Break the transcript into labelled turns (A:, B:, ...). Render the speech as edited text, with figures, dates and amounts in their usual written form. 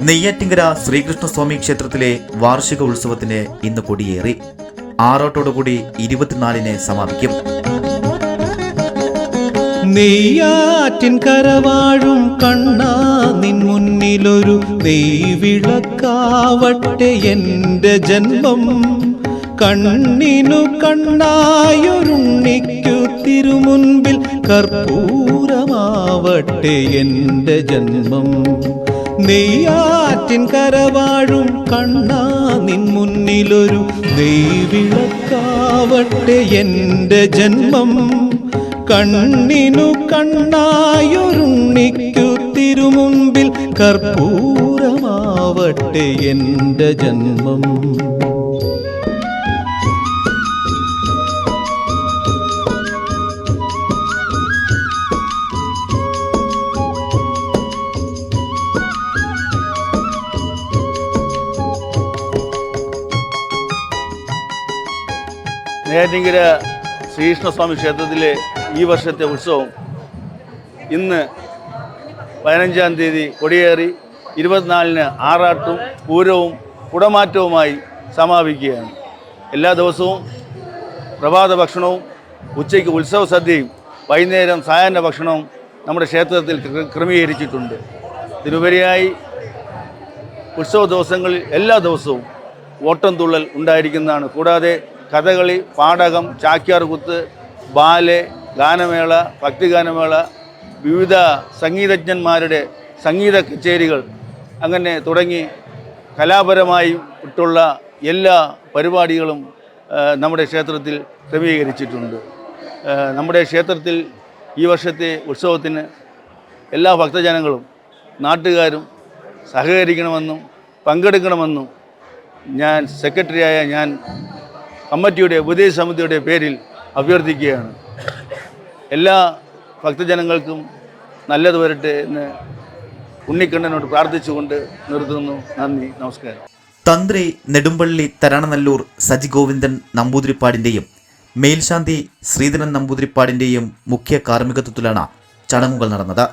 A: നെയ്യാറ്റിങ്കര ശ്രീകൃഷ്ണസ്വാമി ക്ഷേത്രത്തിലെ വാർഷിക ഉത്സവത്തിന് ഇന്ന് കൊടിയേറി. ആറോട്ടോടുകൂടി 24-ന് സമാപിക്കും.
B: നെയ്യാറ്റിൻ കരവാഴും കണ്ണാ, നിൻ മുന്നിലൊരു നെയ്വിളക്കാവട്ടെ എൻ്റെ ജന്മം. കണ്ണിനു കണ്ണായൊരുണ്ണിക്കു തിരുമുൻപിൽ കർപ്പൂരമാവട്ടെ എൻ്റെ ജന്മം. നെയ്യാറ്റിൻ കരവാഴും കണ്ണാ, നിൻ മുന്നിലൊരു നെയ്വിളക്കാവട്ടെ എൻ്റെ ജന്മം. കണ്ണിനു കണ്ണായൊരുണ്ണിക്കു തിരുമുൻപിൽ കർപ്പൂരമാവട്ടെ എൻ്റെ ജന്മം.
C: നെയ്യാറ്റിങ്കര ശ്രീകൃഷ്ണസ്വാമി ക്ഷേത്രത്തിലെ ഈ വർഷത്തെ ഉത്സവം ഇന്ന് 15-ാം തീയതി കൊടിയേറി 24-ന് ആറാട്ടും പൂരവും കുടമാറ്റവുമായി സമാപിക്കുകയാണ്. എല്ലാ ദിവസവും പ്രഭാത ഭക്ഷണവും, ഉച്ചയ്ക്ക് ഉത്സവ സദ്യയും, വൈകുന്നേരം സായാഹ്ന ഭക്ഷണവും നമ്മുടെ ക്ഷേത്രത്തിൽ ക്രമീകരിച്ചിട്ടുണ്ട്. ഇതിനുപരിയായി ഉത്സവ ദിവസങ്ങളിൽ എല്ലാ ദിവസവും ഓട്ടം തുള്ളൽ ഉണ്ടായിരിക്കുന്നതാണ്. കൂടാതെ കഥകളി, പാടകം, ചാക്യാർകൂത്ത്, ബാലെ, ഗാനമേള, ഭക്തിഗാനമേള, വിവിധ സംഗീതജ്ഞന്മാരുടെ സംഗീത കച്ചേരികൾ, അങ്ങനെ തുടങ്ങി കലാപരമായിട്ടുള്ള എല്ലാ പരിപാടികളും നമ്മുടെ ക്ഷേത്രത്തിൽ ക്രമീകരിച്ചിട്ടുണ്ട്. നമ്മുടെ ക്ഷേത്രത്തിൽ ഈ വർഷത്തെ ഉത്സവത്തിന് എല്ലാ ഭക്തജനങ്ങളും നാട്ടുകാരും സഹകരിക്കണമെന്നും പങ്കെടുക്കണമെന്നും ഞാൻ സെക്രട്ടറിയായ ഞാൻ കമ്മിറ്റിയുടെ ഉപദേശ സമിതിയുടെ പേരിൽ അഭ്യർത്ഥിക്കുകയാണ്. എല്ലാ ഭക്തജനങ്ങൾക്കും നല്ലത് വരട്ടെ എന്ന് ഉണ്ണിക്കണ്ണനോട് പ്രാർത്ഥിച്ചുകൊണ്ട് നിർത്തുന്നു. നന്ദി, നമസ്കാരം.
A: തന്ത്രി നെടുമ്പള്ളി തരണനല്ലൂർ സജി ഗോവിന്ദൻ നമ്പൂതിരിപ്പാടിൻ്റെയും മേൽശാന്തി ശ്രീധരൻ നമ്പൂതിരിപ്പാടിൻ്റെയും മുഖ്യ കാർമ്മികത്വത്തിലാണ് ചടങ്ങുകൾ നടന്നത്.